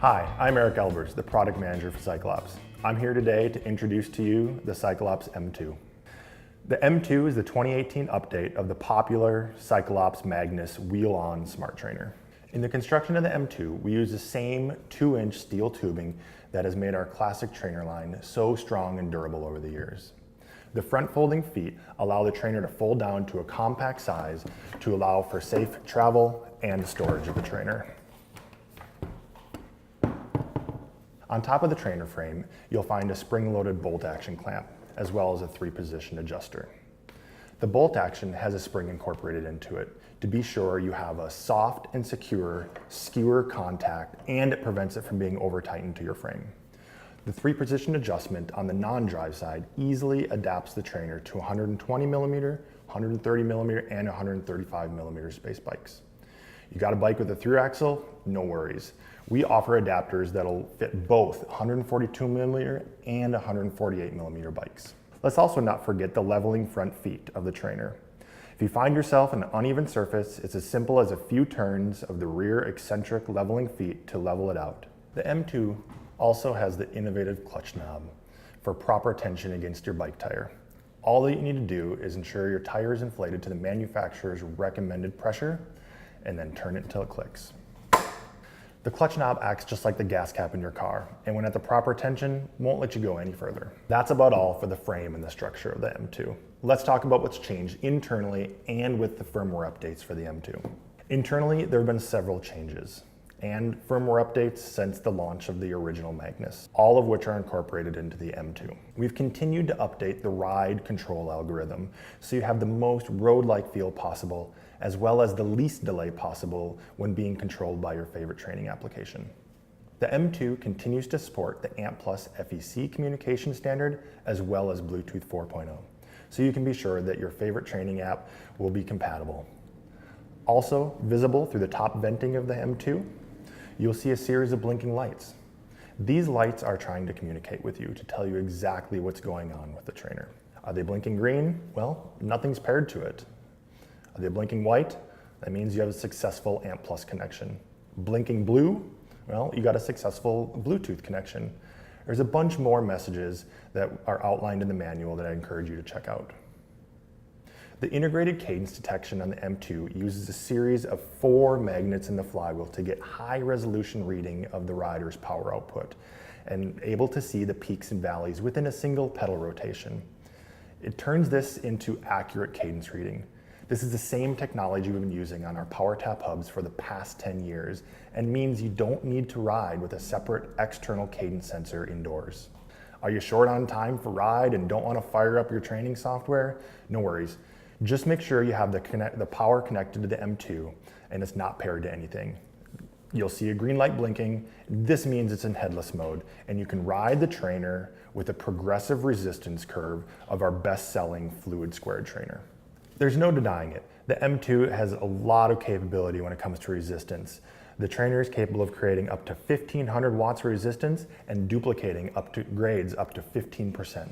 Hi, I'm Eric Elbers, the product manager for CycleOps. I'm here today to introduce to you the CycleOps M2. The M2 is the 2018 update of the popular CycleOps Magnus wheel-on smart trainer. In the construction of the M2, we use the same 2-inch steel tubing that has made our classic trainer line so strong and durable over the years. The front folding feet allow the trainer to fold down to a compact size to allow for safe travel and storage of the trainer. On top of the trainer frame, you'll find a spring-loaded bolt action clamp, as well as a 3-position adjuster. The bolt action has a spring incorporated into it to be sure you have a soft and secure skewer contact, and it prevents it from being over-tightened to your frame. The 3-position adjustment on the non-drive side easily adapts the trainer to 120 millimeter, 130 millimeter, and 135 millimeter space bikes. You got a bike with a through axle? No worries. We offer adapters that'll fit both 142 millimeter and 148 millimeter bikes. Let's also not forget the leveling front feet of the trainer. If you find yourself in an uneven surface, it's as simple as a few turns of the rear eccentric leveling feet to level it out. The M2 also has the innovative clutch knob for proper tension against your bike tire. All that you need to do is ensure your tire is inflated to the manufacturer's recommended pressure, and then turn it until it clicks. The clutch knob acts just like the gas cap in your car, and when at the proper tension, won't let you go any further. That's about all for the frame and the structure of the M2. Let's talk about what's changed internally and with the firmware updates for the M2. Internally, there have been several changes and firmware updates since the launch of the original Magnus, all of which are incorporated into the M2. We've continued to update the ride control algorithm so you have the most road-like feel possible, as well as the least delay possible when being controlled by your favorite training application. The M2 continues to support the AMP+ FEC communication standard, as well as Bluetooth 4.0, so you can be sure that your favorite training app will be compatible. Also visible through the top venting of the M2, you'll see a series of blinking lights. These lights are trying to communicate with you to tell you exactly what's going on with the trainer. Are they blinking green? Well, nothing's paired to it. Are they blinking white? That means you have a successful AMP+ connection. Blinking blue? Well, you got a successful Bluetooth connection. There's a bunch more messages that are outlined in the manual that I encourage you to check out. The integrated cadence detection on the M2 uses a series of 4 magnets in the flywheel to get high resolution reading of the rider's power output and able to see the peaks and valleys within a single pedal rotation. It turns this into accurate cadence reading. This is the same technology we've been using on our PowerTap hubs for the past 10 years and means you don't need to ride with a separate external cadence sensor indoors. Are you short on time for ride and don't want to fire up your training software? No worries. Just make sure you have the power connected to the M2 and it's not paired to anything. You'll see a green light blinking. This means it's in headless mode and you can ride the trainer with a progressive resistance curve of our best-selling fluid squared trainer. There's no denying it. The M2 has a lot of capability when it comes to resistance. The trainer is capable of creating up to 1,500 watts of resistance and duplicating up to grades up to 15%.